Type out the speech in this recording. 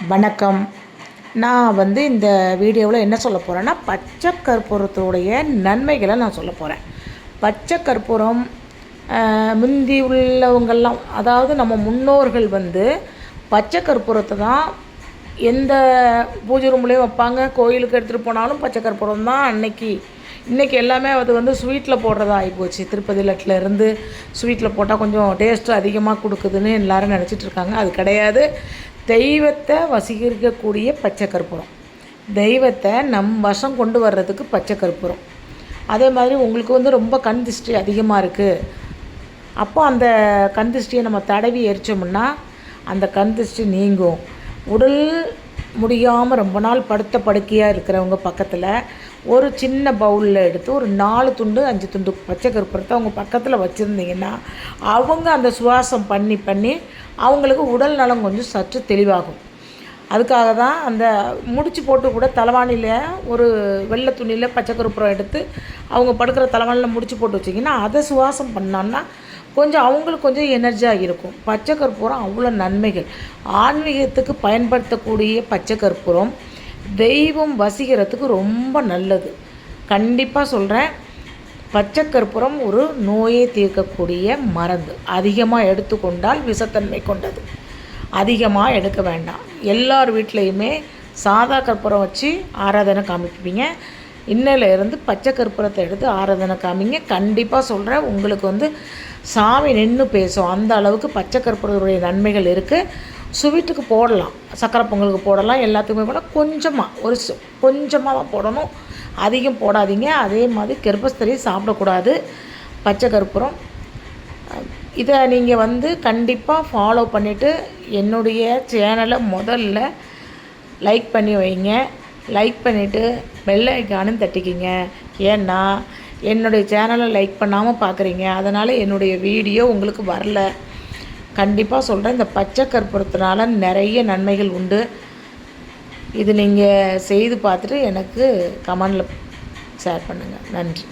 வணக்கம். நான் இந்த வீடியோவில் என்ன சொல்ல போகிறேன்னா, பச்சை கற்பூரத்துடைய நன்மைகளை நான் சொல்ல போகிறேன். பச்சை கற்பூரம் முந்தி உள்ளவங்கள்லாம், அதாவது நம்ம முன்னோர்கள் பச்சை கற்பூரத்தை தான் எந்த பூஜை ரூம்லேயும் வைப்பாங்க. கோயிலுக்கு எடுத்துகிட்டு போனாலும் பச்சை கற்பூரம் தான். இன்றைக்கி எல்லாமே அது ஸ்வீட்டில் போடுறதா ஆகிப்போச்சு. திருப்பதி லட்டில் ஸ்வீட்டில் போட்டால் கொஞ்சம் டேஸ்ட்டு அதிகமாக கொடுக்குதுன்னு எல்லோரும் நினச்சிட்ருக்காங்க. அது கிடையாது. தெய்வத்தை வசீகரிக்கக்கூடிய பச்சை கற்பூரம், தெய்வத்தை நம் வசம் கொண்டு வர்றதுக்கு பச்சை கற்பூரம். அதே மாதிரி உங்களுக்கு ரொம்ப கண் திருஷ்டி அதிகமாக இருக்குது, அப்போ அந்த கண் திருஷ்டியை நம்ம தடவி எரித்தோம்னா அந்த கண் திருஷ்டி நீங்கும். உடல் முடியாமல் ரொம்ப நாள் படுத்த படுக்கையாக இருக்கிறவங்க பக்கத்தில் ஒரு சின்ன பவுலில் எடுத்து ஒரு 4 துண்டு 5 துண்டு பச்சை கற்பூரத்தை அவங்க பக்கத்தில் வச்சுருந்தீங்கன்னா, அவங்க அந்த சுவாசம் பண்ணி அவங்களுக்கு உடல் நலம் கொஞ்சம் சற்று தெளிவாகும். அதுக்காக தான் அந்த முடிச்சு போட்டு கூட தலைவாணியில் ஒரு வெள்ளை துணியில் பச்சை கற்பூரம் எடுத்து அவங்க படுக்கிற தலைவாணியில் முடிச்சு போட்டு வச்சிங்கன்னா, அதை சுவாசம் பண்ணான்னா அவங்களுக்கு கொஞ்சம் எனர்ஜியாக இருக்கும். பச்சை கற்பூரம் அவ்வளோ நன்மைகள். ஆன்மீகத்துக்கு பயன்படுத்தக்கூடிய பச்சை கற்பூரம் தெய்வம் வசீகரத்துக்கு ரொம்ப நல்லது. கண்டிப்பாக சொல்கிறேன். பச்சை கற்பூரம் ஒரு நோயை தீர்க்கக்கூடிய மருந்து. அதிகமாக எடுத்துக்கொண்டால் விஷத்தன்மை கொண்டது. அதிகமாக எடுக்க வேண்டாம். எல்லார் வீட்லேயுமே சாதா கற்பூரம் வச்சு ஆராதனை காமிப்பீங்க. இன்னிலேருந்து பச்சை கற்பூரத்தை எடுத்து ஆராதனை காமிங்க. கண்டிப்பாக சொல்கிறேன், உங்களுக்கு சாமி நின்று பேசும். அந்த அளவுக்கு பச்சை கற்பூரத்துடைய நன்மைகள் இருக்குது. ஸ்வீட்டுக்கு போடலாம், சக்கரை பொங்கலுக்கு போடலாம், எல்லாத்துக்குமே போடலாம். கொஞ்சமாக தான் போடணும், அதிகம் போடாதீங்க. அதே மாதிரி கர்ப்பஸ்திரி சாப்பிடக்கூடாது பச்சை கற்பூரம். இதை நீங்கள் கண்டிப்பாக ஃபாலோ பண்ணிவிட்டு என்னுடைய சேனலை முதல்ல லைக் பண்ணி வைங்க. லைக் பண்ணிவிட்டு பெல் ஐக்கானும் தட்டிக்கிங்க. ஏன்னா என்னுடைய சேனலை லைக் பண்ணாமல் பார்க்குறீங்க, அதனால் என்னுடைய வீடியோ உங்களுக்கு வரல. கண்டிப்பாக சொல்கிறேன், இந்த பச்சை கற்பூரத்தினால நிறைய நன்மைகள் உண்டு. இது நீங்கள் செய்து பார்த்துட்டு எனக்கு கமெண்டில் ஷேர் பண்ணுங்கள். நன்றி.